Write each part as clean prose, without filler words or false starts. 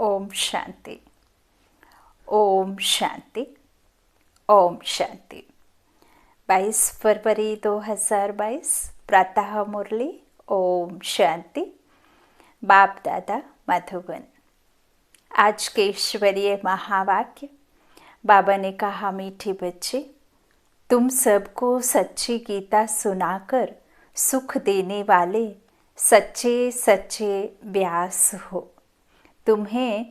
ओम शांति। ओम शांति। ओम शांति। 22 फरवरी 2022 प्रातः मुरली। ओम शांति। बाप दादा मधुबन। आज के ईश्वरीय महावाक्य। बाबा ने कहा, मीठे बच्चे, तुम सबको सच्ची गीता सुनाकर सुख देने वाले सच्चे सच्चे व्यास हो। तुम्हें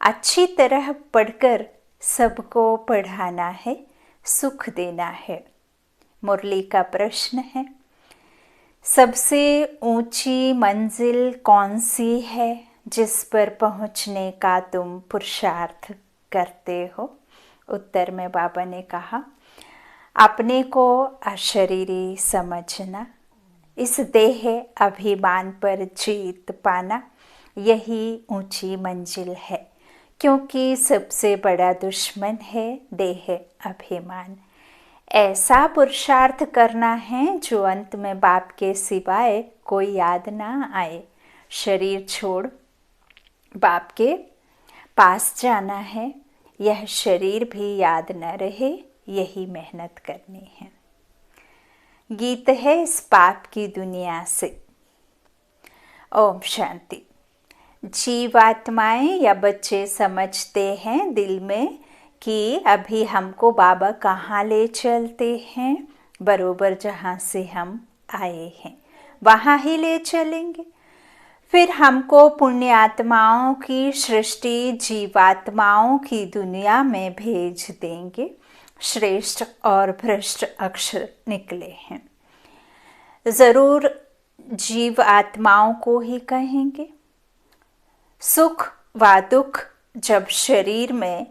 अच्छी तरह पढ़कर सबको पढ़ाना है, सुख देना है। मुरली का प्रश्न है, सबसे ऊंची मंजिल कौन सी है जिस पर पहुंचने का तुम पुरुषार्थ करते हो? उत्तर में बाबा ने कहा, अपने को अशरीरी समझना, इस देह अभिमान पर जीत पाना, यही ऊंची मंजिल है। क्योंकि सबसे बड़ा दुश्मन है देह अभिमान। ऐसा पुरुषार्थ करना है जो अंत में बाप के सिवाय कोई याद ना आए। शरीर छोड़ बाप के पास जाना है, यह शरीर भी याद न रहे, यही मेहनत करनी है। गीत है इस पाप की दुनिया से। ओम शांति। जीवात्माएं या बच्चे समझते हैं दिल में कि अभी हमको बाबा कहाँ ले चलते हैं, बरोबर जहाँ से हम आए हैं वहाँ ही ले चलेंगे। फिर हमको पुण्य आत्माओं की सृष्टि जीवात्माओं की दुनिया में भेज देंगे। श्रेष्ठ और भ्रष्ट अक्षर निकले हैं, जरूर जीव आत्माओं को ही कहेंगे। सुख व दुख जब शरीर में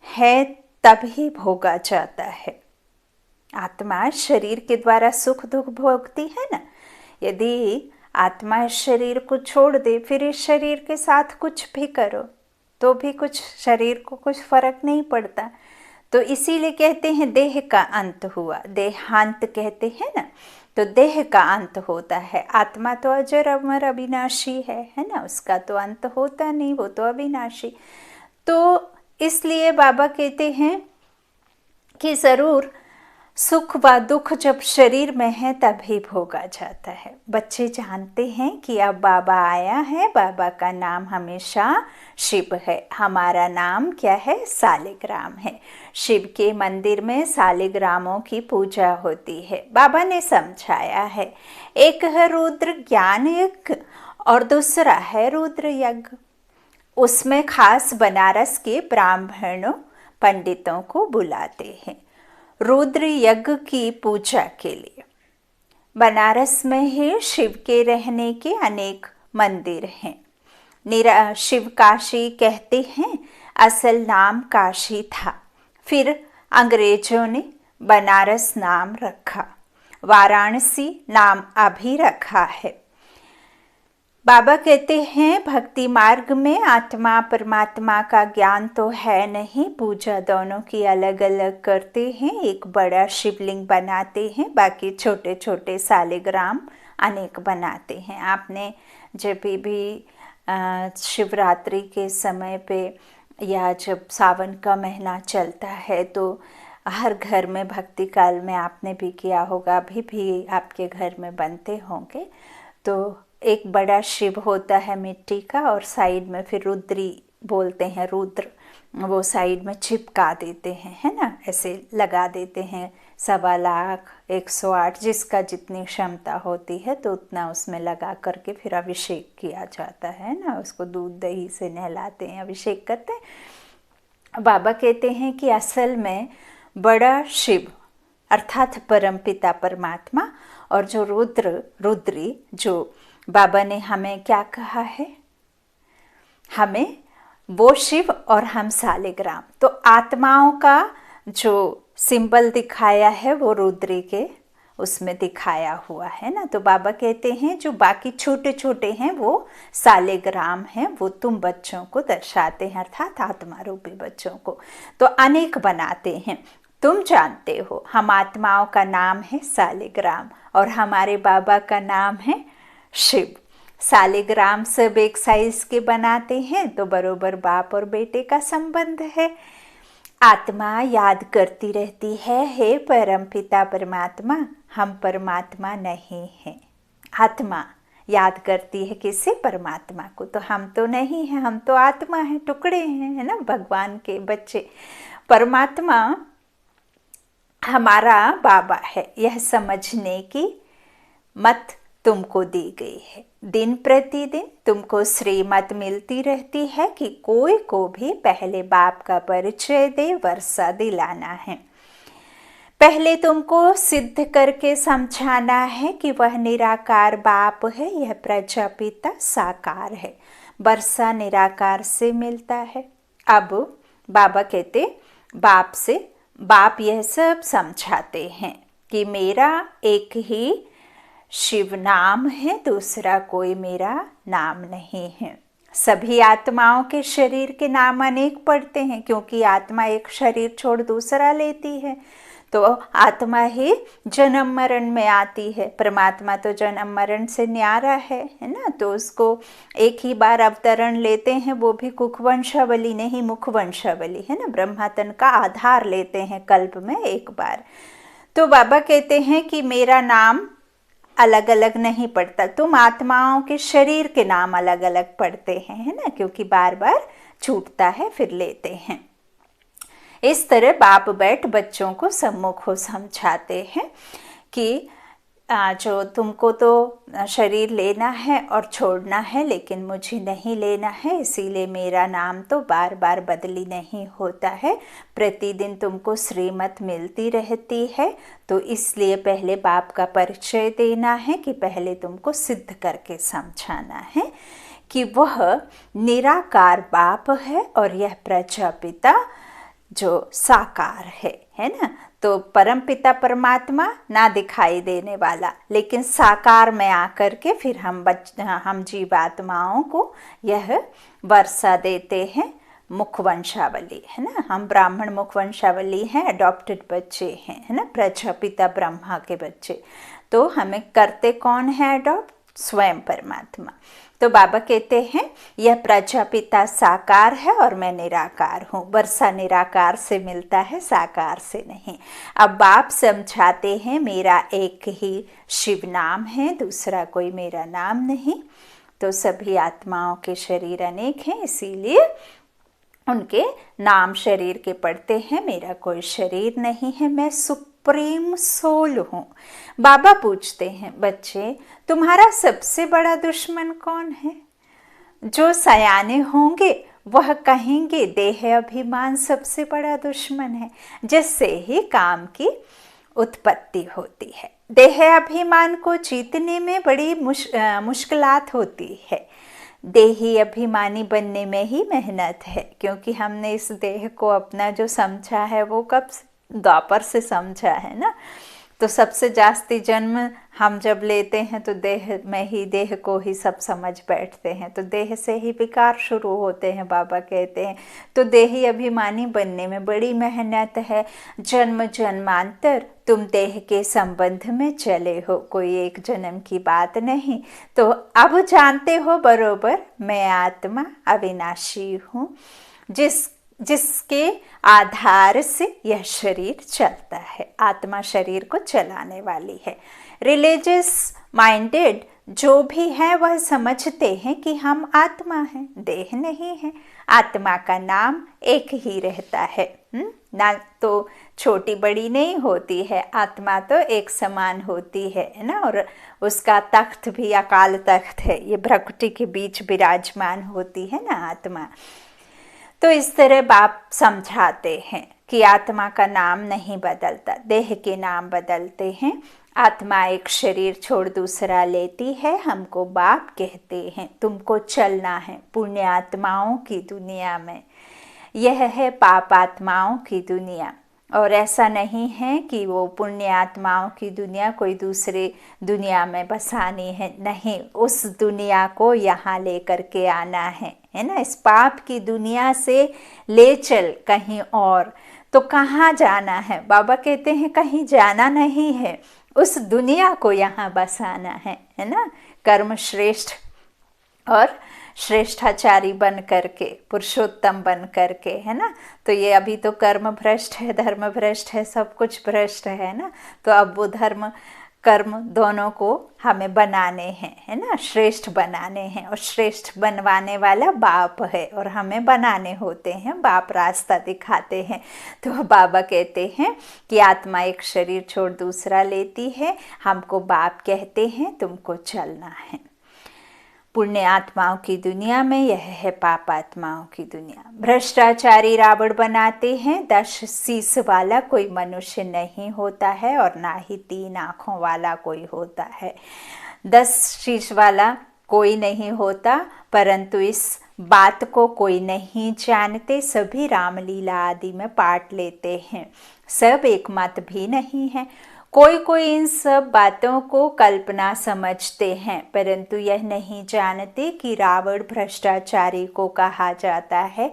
है तब ही भोगा जाता है। आत्मा शरीर के द्वारा सुख दुख भोगती है ना। यदि आत्मा इस शरीर को छोड़ दे, फिर इस शरीर के साथ कुछ भी करो तो भी कुछ शरीर को कुछ फर्क नहीं पड़ता। तो इसीलिए कहते हैं देह का अंत हुआ, देहांत कहते हैं ना। तो देह का अंत होता है, आत्मा तो अजर अमर अविनाशी है ना, उसका तो अंत होता नहीं, वो तो अविनाशी। तो इसलिए बाबा कहते हैं कि ज़रूर सुख व दुख जब शरीर में है तभी भोगा जाता है। बच्चे जानते हैं कि अब बाबा आया है, बाबा का नाम हमेशा शिव है। हमारा नाम क्या है? सालिग्राम है। शिव के मंदिर में सालिग्रामों की पूजा होती है। बाबा ने समझाया है, एक है रुद्र ज्ञान यज्ञ और दूसरा है रुद्र यज्ञ। उसमें खास बनारस के ब्राह्मणों पंडितों को बुलाते हैं रुद्र यज्ञ की पूजा के लिए। बनारस में ही शिव के रहने के अनेक मंदिर हैं। शिव काशी कहते हैं, असल नाम काशी था, फिर अंग्रेजों ने बनारस नाम रखा, वाराणसी नाम अभी रखा है। बाबा कहते हैं भक्ति मार्ग में आत्मा परमात्मा का ज्ञान तो है नहीं, पूजा दोनों की अलग अलग करते हैं। एक बड़ा शिवलिंग बनाते हैं, बाकी छोटे छोटे सालिग्राम अनेक बनाते हैं। आपने जब भी शिवरात्रि के समय पे या जब सावन का महीना चलता है तो हर घर में भक्ति काल में आपने भी किया होगा, अभी भी आपके घर में बनते होंगे। तो एक बड़ा शिव होता है मिट्टी का और साइड में फिर रुद्री बोलते हैं, रुद्र, वो साइड में चिपका देते हैं, है ना, ऐसे लगा देते हैं। 1.25 लाख 108 जिसका जितनी क्षमता होती है तो उतना उसमें लगा करके फिर अभिषेक किया जाता है ना। उसको दूध दही से नहलाते हैं, अभिषेक करते हैं। बाबा कहते हैं कि असल में बड़ा शिव अर्थात परमपिता परमात्मा और जो रुद्री जो बाबा ने हमें क्या कहा है, हमें वो शिव और हम सालिग्राम। तो आत्माओं का जो सिंबल दिखाया है वो रुद्री के उसमें दिखाया हुआ है ना। तो बाबा कहते हैं जो बाकी छोटे छोटे हैं वो सालिग्राम हैं, वो तुम बच्चों को दर्शाते हैं, अर्थात आत्मा रूपी बच्चों को। तो अनेक बनाते हैं। तुम जानते हो हम आत्माओं का नाम है सालिग्राम और हमारे बाबा का नाम है शिव। सालिग्राम सब एक साइज के बनाते हैं, तो बरोबर बाप और बेटे का संबंध है। आत्मा याद करती रहती है, हे परमपिता परमात्मा, हम परमात्मा नहीं हैं। आत्मा याद करती है किसे? परमात्मा को। तो हम तो नहीं हैं, हम तो आत्मा हैं, टुकड़े हैं, है ना, भगवान के बच्चे। परमात्मा हमारा बाबा है, यह समझने की मत तुमको दी गई है। दिन प्रतिदिन तुमको श्रीमत मिलती रहती है कि कोई को भी पहले बाप का परिचय दे, वर्षा दिलाना है। पहले तुमको सिद्ध करके समझाना है कि वह निराकार बाप है, यह प्रजापिता साकार है। वर्षा निराकार से मिलता है। अब बाबा कहते बाप से, बाप यह सब समझाते हैं कि मेरा एक ही शिव नाम है, दूसरा कोई मेरा नाम नहीं है। सभी आत्माओं के शरीर के नाम अनेक पड़ते हैं, क्योंकि आत्मा एक शरीर छोड़ दूसरा लेती है, तो आत्मा ही जन्म मरण में आती है। परमात्मा तो जन्म मरण से न्यारा है ना, तो उसको एक ही बार अवतरण लेते हैं, वो भी कुखवंशावली नहीं, मुखवंशावली, है ना, ब्रह्मातन का आधार लेते हैं कल्प में एक बार। तो बाबा कहते हैं कि मेरा नाम अलग अलग नहीं पड़ता, तुम आत्माओं के शरीर के नाम अलग अलग पढ़ते हैं, है ना, क्योंकि बार बार छूटता है फिर लेते हैं। इस तरह बाप बैठ बच्चों को सम्मुख हो समझाते हैं कि जो तुमको तो शरीर लेना है और छोड़ना है, लेकिन मुझे नहीं लेना है, इसीलिए मेरा नाम तो बार बार बदली नहीं होता है। प्रतिदिन तुमको श्रीमत मिलती रहती है, तो इसलिए पहले बाप का परिचय देना है कि पहले तुमको सिद्ध करके समझाना है कि वह निराकार बाप है और यह प्रजापिता जो साकार है ना। तो परमपिता परमात्मा ना दिखाई देने वाला, लेकिन साकार में आकर के फिर हम जीवात्माओं को यह वर्षा देते हैं। मुखवंशावली, है ना, हम ब्राह्मण मुखवंशावली हैं, अडॉप्टेड बच्चे हैं, है ना, प्रजापिता ब्रह्मा के बच्चे। तो हमें करते कौन है अडॉप्ट? स्वयं परमात्मा। तो बाबा कहते हैं यह प्रजापिता साकार है और मैं निराकार हूँ। वर्षा निराकार से मिलता है, साकार से नहीं। अब बाप समझाते हैं मेरा एक ही शिव नाम है, दूसरा कोई मेरा नाम नहीं। तो सभी आत्माओं के शरीर अनेक हैं, इसीलिए उनके नाम शरीर के पढ़ते हैं। मेरा कोई शरीर नहीं है, मैं सुप्रीम सोल हूँ। बाबा पूछते हैं बच्चे तुम्हारा सबसे बड़ा दुश्मन कौन है? जो सयाने होंगे वह कहेंगे देह अभिमान सबसे बड़ा दुश्मन है, जिससे ही काम की उत्पत्ति होती है। देह अभिमान को जीतने में बड़ी मुश्किलात होती है। देही अभिमानी बनने में ही मेहनत है, क्योंकि हमने इस देह को अपना जो समझा है वो कब द्वापर से समझा है ना। तो सबसे जास्ती जन्म हम जब लेते हैं तो देह में ही, देह को ही सब समझ बैठते हैं, तो देह से ही विकार शुरू होते हैं। बाबा कहते हैं तो देही अभिमानी बनने में बड़ी मेहनत है। जन्म जन्मांतर तुम देह के संबंध में चले हो, कोई एक जन्म की बात नहीं। तो अब जानते हो बरोबर मैं आत्मा अविनाशी हूँ, जिसके आधार से यह शरीर चलता है। आत्मा शरीर को चलाने वाली है। रिलीजियस माइंडेड जो भी है वह समझते हैं कि हम आत्मा हैं, देह नहीं है। आत्मा का नाम एक ही रहता है, ना तो छोटी बड़ी नहीं होती है। आत्मा तो एक समान होती है ना, और उसका तख्त भी अकाल तख्त है, ये भ्रकुटी के बीच विराजमान होती है ना आत्मा। तो इस तरह बाप समझाते हैं कि आत्मा का नाम नहीं बदलता, देह के नाम बदलते हैं। आत्मा एक शरीर छोड़ दूसरा लेती है। हमको बाप कहते हैं तुमको चलना है पुण्य आत्माओं की दुनिया में, यह है पाप आत्माओं की दुनिया। और ऐसा नहीं है कि वो पुण्य आत्माओं की दुनिया कोई दूसरे दुनिया में बसानी है, नहीं, उस दुनिया को यहाँ लेकर के आना है ना। इस पाप की दुनिया से ले चल कहीं और, तो कहाँ जाना है? बाबा कहते हैं कहीं जाना नहीं है, उस दुनिया को यहाँ बसाना है ना। कर्म श्रेष्ठ और श्रेष्ठाचारी बन करके, पुरुषोत्तम बन करके, है ना। तो ये अभी तो कर्म भ्रष्ट है, धर्म भ्रष्ट है, सब कुछ भ्रष्ट है ना। तो अब वो धर्म कर्म दोनों को हमें बनाने हैं, है ना, श्रेष्ठ बनाने हैं। और श्रेष्ठ बनवाने वाला बाप है और हमें बनाने होते हैं, बाप रास्ता दिखाते हैं। तो बाबा कहते हैं कि आत्मा एक शरीर छोड़ दूसरा लेती है, हमको बाप कहते हैं, तुमको चलना है। पुण्य आत्माओं की दुनिया में, यह है पाप आत्माओं की दुनिया। भ्रष्टाचारी रावण बनाते हैं। 10 शीश वाला कोई मनुष्य नहीं होता है और ना ही 3 आँखों वाला कोई होता है। 10 शीश वाला कोई नहीं होता, परंतु इस बात को कोई नहीं जानते। सभी रामलीला आदि में पार्ट लेते हैं, सब एक मत भी नहीं है। कोई कोई इन सब बातों को कल्पना समझते हैं, परंतु यह नहीं जानते कि रावण भ्रष्टाचारी को कहा जाता है।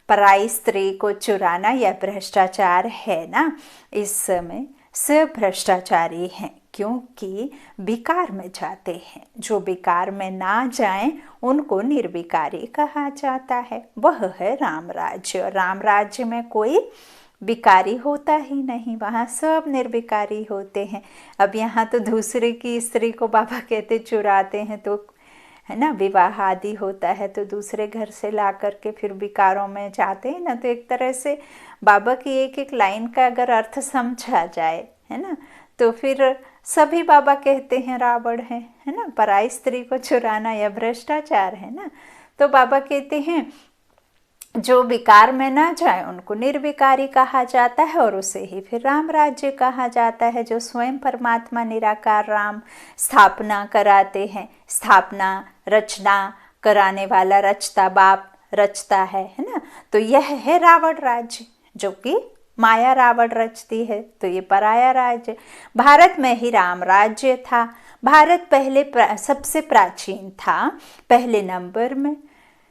पराई स्त्री को चुराना यह भ्रष्टाचार है ना। इस समय सब भ्रष्टाचारी हैं, क्योंकि विकार में जाते हैं। जो विकार में ना जाएं उनको निर्विकारी कहा जाता है। वह है राम राज्य। और राम राज्य में कोई विकारी होता ही नहीं, वहाँ सब निर्विकारी होते हैं। अब यहाँ तो दूसरे की स्त्री को बाबा कहते चुराते हैं, तो है ना, विवाह आदि होता है तो दूसरे घर से ला करके फिर विकारों में जाते हैं ना। तो एक तरह से बाबा की एक एक लाइन का अगर अर्थ समझा जाए, है ना, तो फिर सभी बाबा कहते हैं रावण है ना। पराई स्त्री को चुराना यह भ्रष्टाचार है ना। तो बाबा कहते हैं जो विकार में ना जाए उनको निर्विकारी कहा जाता है, और उसे ही फिर राम राज्य कहा जाता है। जो स्वयं परमात्मा निराकार राम स्थापना कराते हैं, स्थापना रचना कराने वाला रचता बाप रचता है ना। तो यह है रावण राज्य, जो कि माया रावण रचती है। तो ये पराया राज्य। भारत में ही राम राज्य था। भारत पहले सबसे प्राचीन था, पहले नंबर में।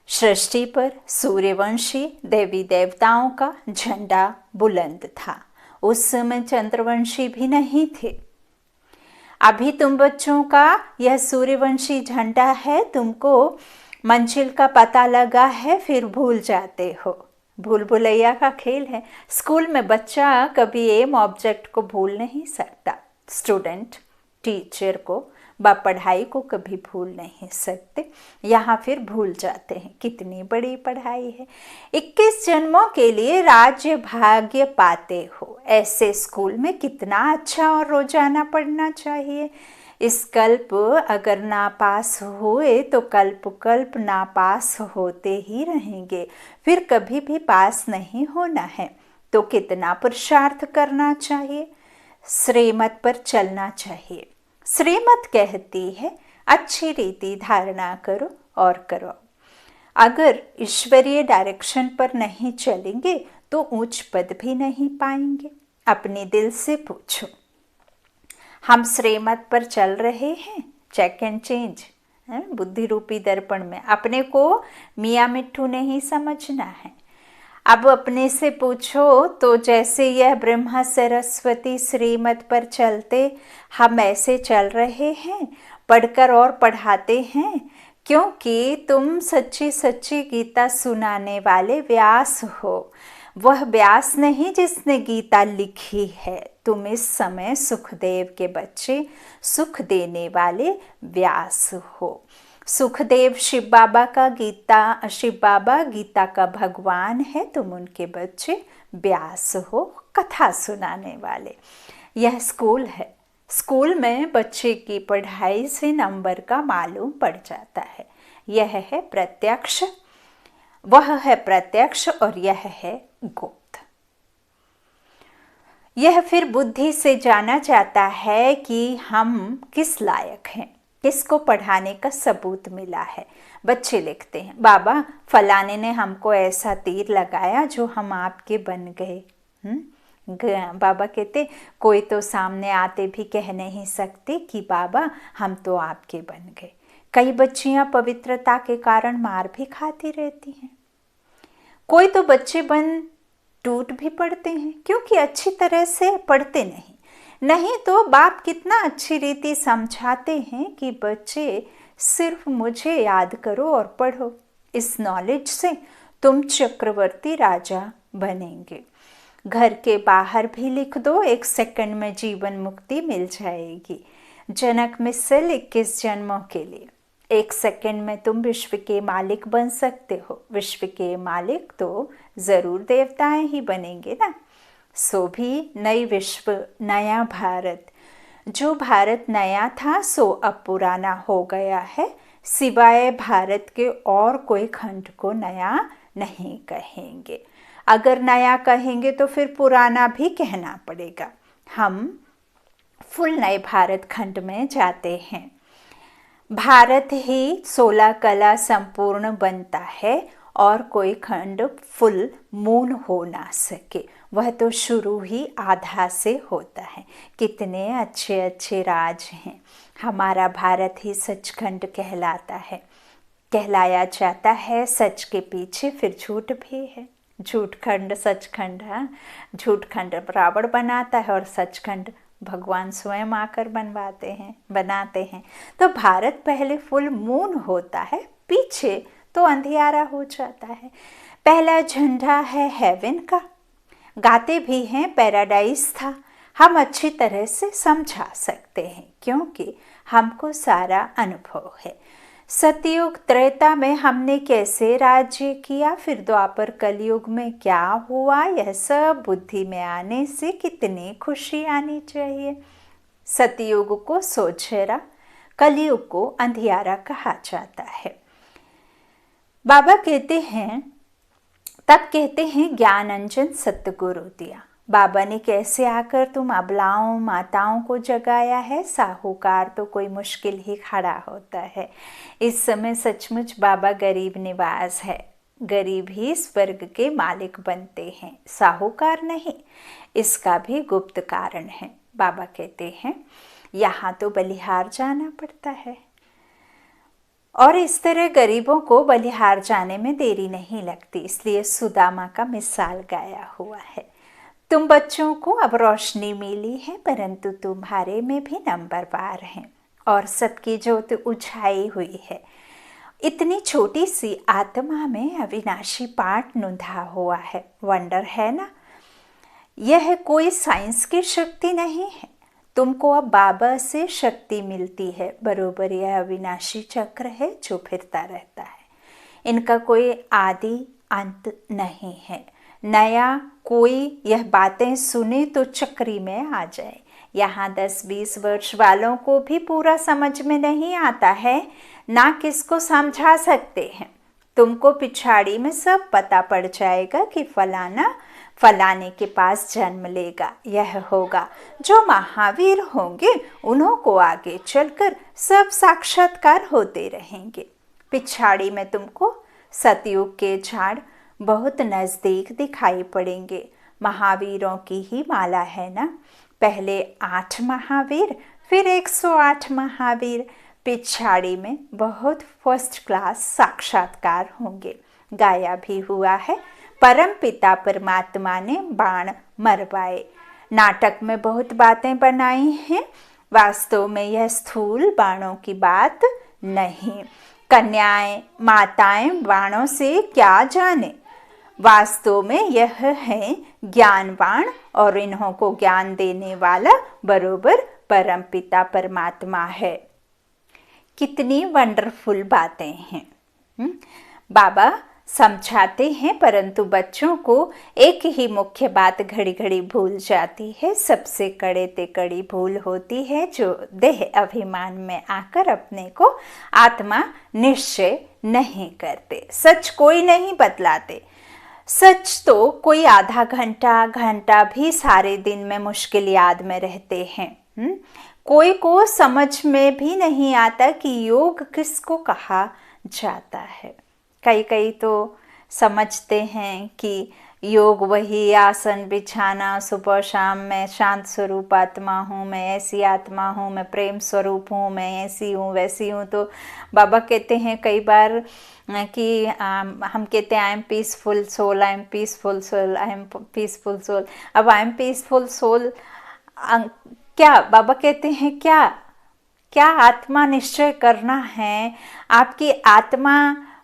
सृष्टि पर सूर्यवंशी देवी देवताओं का झंडा बुलंद था। उस समय चंद्रवंशी भी नहीं थे। अभी तुम बच्चों का यह सूर्यवंशी झंडा है, तुमको मंजिल का पता लगा है, फिर भूल जाते हो। भूल भुलैया का खेल है। स्कूल में बच्चा कभी एम ऑब्जेक्ट को भूल नहीं सकता। स्टूडेंट टीचर को पढ़ाई को कभी भूल नहीं सकते। यहाँ फिर भूल जाते हैं। कितनी बड़ी पढ़ाई है। 21 जन्मों के लिए राज्य भाग्य पाते हो। ऐसे स्कूल में कितना अच्छा और रोजाना पढ़ना चाहिए। इस कल्प अगर नापास हुए तो कल्प कल्प नापास होते ही रहेंगे, फिर कभी भी पास नहीं होना है। तो कितना पुरुषार्थ करना चाहिए, श्रीमत पर चलना चाहिए। श्रीमत कहती है अच्छी रीति धारणा करो और करो। अगर ईश्वरीय डायरेक्शन पर नहीं चलेंगे तो उच्च पद भी नहीं पाएंगे। अपने दिल से पूछो, हम श्रीमत पर चल रहे हैं? चेक एंड चेंज बुद्धि रूपी दर्पण में अपने को मियाँ मिट्ठू नहीं समझना है। अब अपने से पूछो, तो जैसे यह ब्रह्मा सरस्वती श्रीमत पर चलते, हम ऐसे चल रहे हैं, पढ़कर और पढ़ाते हैं, क्योंकि तुम सच्ची सच्ची गीता सुनाने वाले व्यास हो। वह व्यास नहीं जिसने गीता लिखी है। तुम इस समय सुखदेव के बच्चे, सुख देने वाले व्यास हो। सुखदेव शिव बाबा गीता का भगवान है, तुम उनके बच्चे व्यास हो, कथा सुनाने वाले। यह स्कूल है। स्कूल में बच्चे की पढ़ाई से नंबर का मालूम पड़ जाता है। यह है प्रत्यक्ष, वह है प्रत्यक्ष और यह है गुप्त। यह फिर बुद्धि से जाना जाता है कि हम किस लायक हैं, किसको पढ़ाने का सबूत मिला है। बच्चे लिखते हैं, बाबा फलाने ने हमको ऐसा तीर लगाया जो हम आपके बन गए। बाबा कहते कोई तो सामने आते भी कह नहीं सकते कि बाबा हम तो आपके बन गए। कई बच्चियां पवित्रता के कारण मार भी खाती रहती हैं। कोई तो बच्चे बन टूट भी पड़ते हैं, क्योंकि अच्छी तरह से पढ़ते नहीं तो बाप कितना अच्छी रीति समझाते हैं कि बच्चे सिर्फ मुझे याद करो और पढ़ो। इस नॉलेज से तुम चक्रवर्ती राजा बनेंगे। घर के बाहर भी लिख दो, 1 सेकंड में जीवन मुक्ति मिल जाएगी। जनक मिसल 21 जन्मों के लिए। 1 सेकंड में तुम विश्व के मालिक बन सकते हो। विश्व के मालिक तो जरूर देवताएं ही बनेंगे ना। सो भी नई विश्व, नया भारत। जो भारत नया था सो अब पुराना हो गया है। सिवाय भारत के और कोई खंड को नया नहीं कहेंगे। अगर नया कहेंगे तो फिर पुराना भी कहना पड़ेगा। हम फुल नए भारत खंड में जाते हैं। भारत ही 16 कला संपूर्ण बनता है और कोई खंड फुल मून हो ना सके। वह तो शुरू ही आधा से होता है। कितने अच्छे अच्छे राज हैं। हमारा भारत ही सचखंड कहलाता है, कहलाया जाता है। सच के पीछे फिर झूठ भी है। झूठ खंड सचखंड है। झूठ खंड रावण बनाता है और सचखंड भगवान स्वयं आकर बनाते हैं। तो भारत पहले फुल मून होता है, पीछे तो अंधियारा हो जाता है। पहला झंडा है हेवन का। गाते भी हैं पैराडाइज था। हम अच्छी तरह से समझा सकते हैं क्योंकि हमको सारा अनुभव है। सतयुग त्रेता में हमने कैसे राज्य किया, फिर द्वापर कलयुग में क्या हुआ, यह सब बुद्धि में आने से कितनी खुशी आनी चाहिए। सतयुग को सोचेरा, कलयुग को अंधियारा कहा जाता है। बाबा कहते हैं, तब कहते हैं ज्ञान अंजन सतगुरु दिया। बाबा ने कैसे आकर तुम अबलाओं माताओं को जगाया है। साहूकार तो कोई मुश्किल ही खड़ा होता है। इस समय सचमुच बाबा गरीब निवास है। गरीब ही स्वर्ग के मालिक बनते हैं, साहूकार नहीं। इसका भी गुप्त कारण है। बाबा कहते हैं यहाँ तो बलिहार जाना पड़ता है और इस तरह गरीबों को बलिहार जाने में देरी नहीं लगती। इसलिए सुदामा का मिसाल गाया हुआ है। तुम बच्चों को अब रोशनी मिली है, परंतु तुम्हारे में भी नंबरवार हैं और सबकी ज्योत उछाई हुई है। इतनी छोटी सी आत्मा में अविनाशी पाठ नुंधा हुआ है। वंडर है ना। यह कोई साइंस की शक्ति नहीं है। तुमको अब बाबा से शक्ति मिलती है। बरोबर यह अविनाशी चक्र है जो फिरता रहता है। इनका कोई आदि अंत नहीं है। नया कोई यह बातें सुने तो चक्री में आ जाए। यहाँ 10-20 वर्ष वालों को भी पूरा समझ में नहीं आता है, ना किसको समझा सकते हैं। तुमको पिछाड़ी में सब पता पड़ जाएगा कि फलाना फलाने के पास जन्म लेगा, यह होगा। जो महावीर होंगे उन्हों को आगे चलकर सब साक्षात्कार होते रहेंगे। पिछाड़ी में तुमको सतयुग के झाड़ बहुत नज़दीक दिखाई पड़ेंगे। महावीरों की ही माला है ना। पहले 8 महावीर, फिर 108 महावीर। पिछाड़ी में बहुत फर्स्ट क्लास साक्षात्कार होंगे। गाया भी हुआ है, परम पिता परमात्मा ने बाण मरवाए। नाटक में बहुत बातें बनाई हैं, वास्तव में यह स्थूल बाणों की बात नहीं। कन्याएं माताएं बाणों से क्या जाने। वास्तव में यह है ज्ञान बाण और इन्हों को ज्ञान देने वाला बरोबर परम पिता परमात्मा है। कितनी वंडरफुल बातें हैं। बाबा समझाते हैं, परंतु बच्चों को एक ही मुख्य बात घड़ी घड़ी भूल जाती है। सबसे कड़े ते कड़ी भूल होती है जो देह अभिमान में आकर अपने को आत्मा निश्चय नहीं करते। सच कोई नहीं बतलाते। सच तो कोई आधा घंटा भी सारे दिन में मुश्किल याद में रहते हैं। कोई को समझ में भी नहीं आता कि योग किसको कहा जाता है। कई तो समझते हैं कि योग वही आसन बिछाना, सुबह शाम मैं शांत स्वरूप आत्मा हूँ, मैं ऐसी आत्मा हूँ, मैं प्रेम स्वरूप हूँ, मैं ऐसी हूँ वैसी हूँ। तो बाबा कहते हैं कई बार कि हम कहते हैं I am peaceful soul, I am peaceful soul, I am peaceful soul. अब आई एम पीसफुल सोल क्या बाबा कहते हैं क्या? क्या आत्मा निश्चय करना है? आपकी आत्मा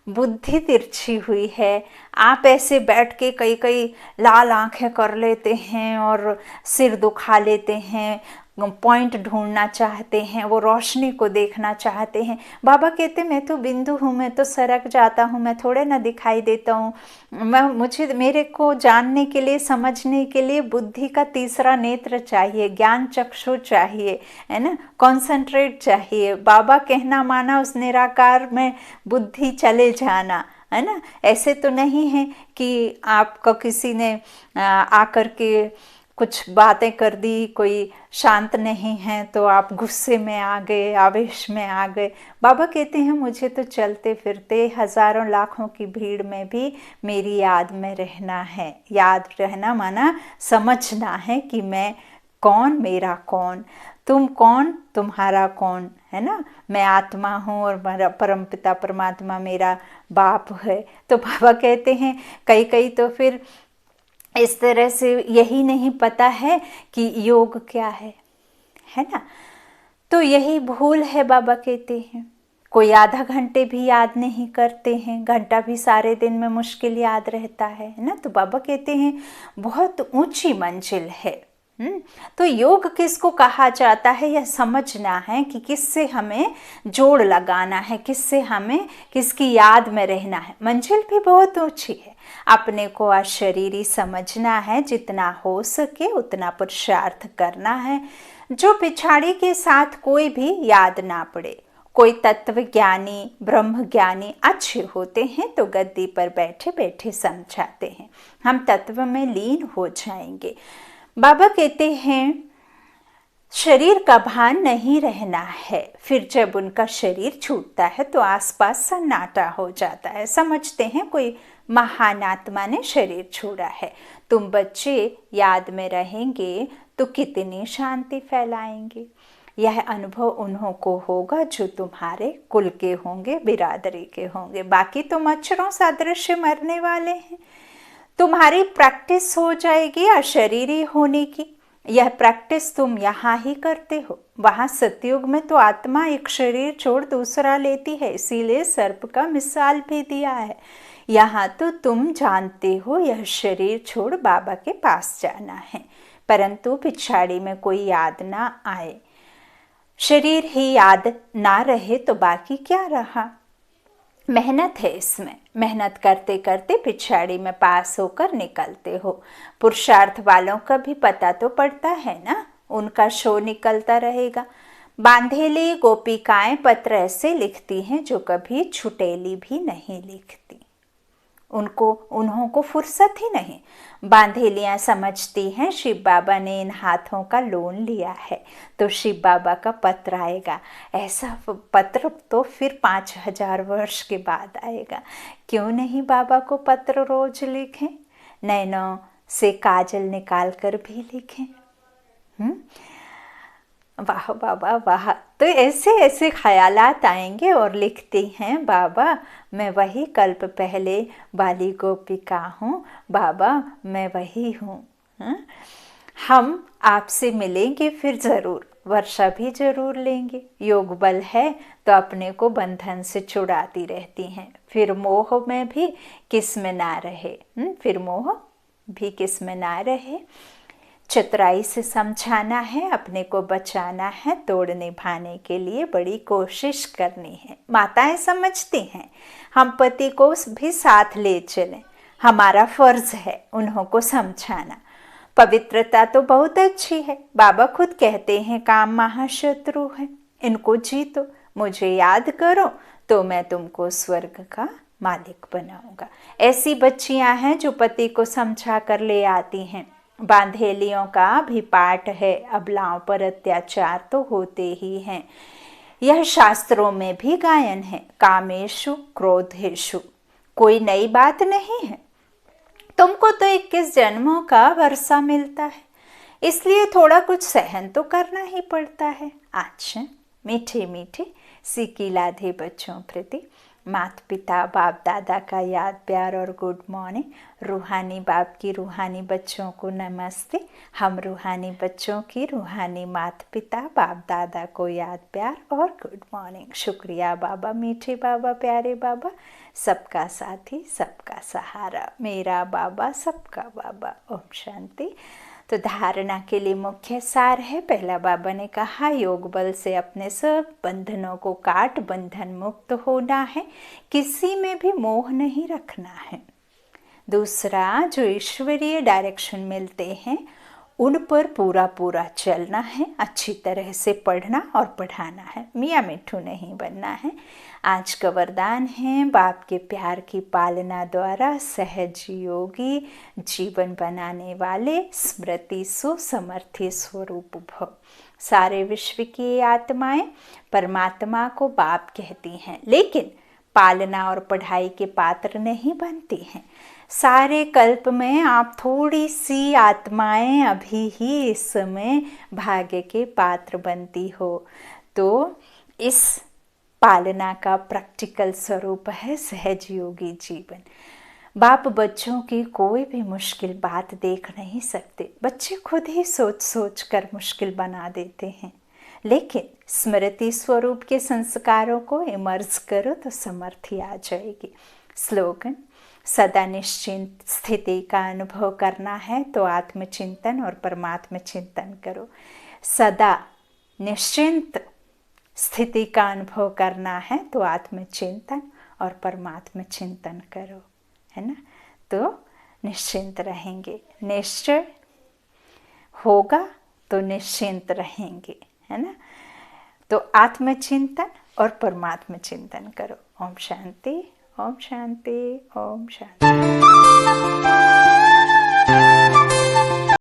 बुद्धि तिरछी हुई है। आप ऐसे बैठ के कई कई लाल आंखें कर लेते हैं और सिर दुखा लेते हैं, पॉइंट ढूंढना चाहते हैं, वो रोशनी को देखना चाहते हैं। बाबा कहते मैं तो बिंदु हूँ, मैं तो सरक जाता हूँ, मैं थोड़े ना दिखाई देता हूँ। मेरे को जानने के लिए, समझने के लिए बुद्धि का तीसरा नेत्र चाहिए, ज्ञान चक्षु चाहिए, है ना, कॉन्सेंट्रेट चाहिए। बाबा कहना माना उस निराकार में बुद्धि चले जाना, है ना। ऐसे तो नहीं है कि आपको किसी ने आकर के कुछ बातें कर दी, कोई शांत नहीं है तो आप गुस्से में आ गए, आवेश में आ गए। बाबा कहते हैं मुझे तो चलते फिरते हजारों लाखों की भीड़ में भी मेरी याद में रहना है। याद रहना माना समझना है कि मैं कौन, मेरा कौन, तुम कौन, तुम्हारा कौन, है ना। मैं आत्मा हूँ और मेरा परमपिता परमात्मा मेरा बाप है। तो बाबा कहते हैं कई तो फिर इस तरह से यही नहीं पता है कि योग क्या है ना। तो यही भूल है। बाबा कहते हैं कोई आधा घंटे भी याद नहीं करते हैं, घंटा भी सारे दिन में मुश्किल याद रहता है ना। तो बाबा कहते हैं बहुत ऊंची मंजिल है। तो योग किसको कहा जाता है यह समझना है कि किससे हमें जोड़ लगाना है, किससे हमें किसकी याद में रहना है। मंजिल भी बहुत ऊंची है। अपने को अशरीरी समझना है, जितना हो सके उतना पुरुषार्थ करना है। जो पिछाड़ी के साथ कोई भी याद ना पड़े। कोई तत्व ज्ञानी, ब्रह्म ज्ञानी अच्छे होते हैं तो गद्दी पर बैठे बैठे समझाते हैं, हम तत्व में लीन हो जाएंगे। बाबा कहते हैं शरीर का भान नहीं रहना है। फिर जब उनका शरीर छूटता है तो आसपास सन्नाटा हो जाता है। समझते हैं कोई महान आत्मा ने शरीर छोड़ा है। तुम बच्चे याद में रहेंगे तो कितनी शांति फैलाएंगे। यह अनुभव उन्हों को होगा जो तुम्हारे कुल के होंगे, बिरादरी के होंगे। बाकी तो मच्छरों सदृश मरने वाले हैं। तुम्हारी प्रैक्टिस हो जाएगी अशरीरी होने की। यह प्रैक्टिस तुम यहाँ ही करते हो। वहाँ सतयुग में तो आत्मा एक शरीर छोड़ दूसरा लेती है, इसीलिए सर्प का मिसाल भी दिया है। यहाँ तो तुम जानते हो यह शरीर छोड़ बाबा के पास जाना है, परंतु पिछाड़ी में कोई याद ना आए। शरीर ही याद ना रहे तो बाकी क्या रहा। मेहनत है इसमें। मेहनत करते करते पिछाड़ी में पास होकर निकलते हो। पुरुषार्थ वालों का भी पता तो पड़ता है ना, उनका शो निकलता रहेगा। बांधेली गोपिकाएं पत्र ऐसे लिखती हैं जो कभी छुटेली भी नहीं लिखती। उन्हों को फुर्सत ही नहीं। बांधेलियां समझती हैं शिव बाबा ने इन हाथों का लोन लिया है तो शिव बाबा का पत्र आएगा। ऐसा पत्र तो फिर 5000 वर्ष के बाद आएगा। क्यों नहीं बाबा को पत्र रोज लिखें, नैनों से काजल निकाल कर भी लिखें। वाह बाबा वाह। तो ऐसे ऐसे ख्यालात आएंगे और लिखते हैं बाबा मैं वही कल्प पहले वाली गोपिका हूँ, बाबा मैं वही हूँ। हम आपसे मिलेंगे फिर ज़रूर, वर्षा भी ज़रूर लेंगे। योग बल है तो अपने को बंधन से छुड़ाती रहती हैं। फिर मोह में भी किस में ना रहे, फिर मोह भी किस में ना रहे। चतुराई से समझाना है, अपने को बचाना है, तोड़ निभाने के लिए बड़ी कोशिश करनी है। माताएं समझती हैं हम पति को भी साथ ले चलें, हमारा फर्ज है उन्हों को समझाना। पवित्रता तो बहुत अच्छी है। बाबा खुद कहते हैं काम महाशत्रु है, इनको जीतो, मुझे याद करो तो मैं तुमको स्वर्ग का मालिक बनाऊंगा। ऐसी बच्चियां हैं जो पति को समझा कर ले आती हैं। बांधेलियों का भी पाठ है, अबलाओं पर अत्याचार तो होते ही हैं। यह शास्त्रों में भी गायन है, कामेशु क्रोधेशु। कोई नई बात नहीं है। तुमको तो 21 जन्मों का वर्षा मिलता है, इसलिए थोड़ा कुछ सहन तो करना ही पड़ता है। अच्छा मीठे मीठे सीखी लाधे बच्चों प्रति माता पिता बाप दादा का याद प्यार और गुड मॉर्निंग। रूहानी बाप की रूहानी बच्चों को नमस्ते। हम रूहानी बच्चों की रूहानी माता पिता बाप दादा को याद प्यार और गुड मॉर्निंग। शुक्रिया बाबा, मीठे बाबा, प्यारे बाबा, सबका साथी सबका सहारा, मेरा बाबा सबका बाबा। ओम शांति। तो धारणा के लिए मुख्य सार है, पहला बाबा ने कहा योग बल से अपने सब बंधनों को काट बंधन मुक्त होना है, किसी में भी मोह नहीं रखना है। दूसरा, जो ईश्वरीय डायरेक्शन मिलते हैं उन पर पूरा पूरा चलना है, अच्छी तरह से पढ़ना और पढ़ाना है, मियाँ मिट्ठू नहीं बनना है। आज का वरदान है, बाप के प्यार की पालना द्वारा सहज योगी जीवन बनाने वाले स्मृति सुसमर्थी स्वरूप भव। सारे विश्व की आत्माएं परमात्मा को बाप कहती हैं, लेकिन पालना और पढ़ाई के पात्र नहीं बनती हैं। सारे कल्प में आप थोड़ी सी आत्माएं अभी ही इस समय भाग्य के पात्र बनती हो। तो इस पालना का प्रैक्टिकल स्वरूप है सहज योगी जीवन। बाप बच्चों की कोई भी मुश्किल बात देख नहीं सकते, बच्चे खुद ही सोच सोच कर मुश्किल बना देते हैं, लेकिन स्मृति स्वरूप के संस्कारों को इमर्ज करो तो समर्थी आ जाएगी। स्लोगन, सदा निश्चिंत स्थिति का अनुभव करना है तो आत्मचिंतन और परमात्म चिंतन करो। सदा निश्चिंत स्थिति का अनुभव करना है तो आत्मचिंतन और परमात्म चिंतन करो, है ना। तो निश्चिंत रहेंगे, निश्चय होगा तो निश्चिंत रहेंगे, है ना। तो आत्मचिंतन और परमात्म चिंतन करो। ओम शांति, ओम शांति, ओम शांति।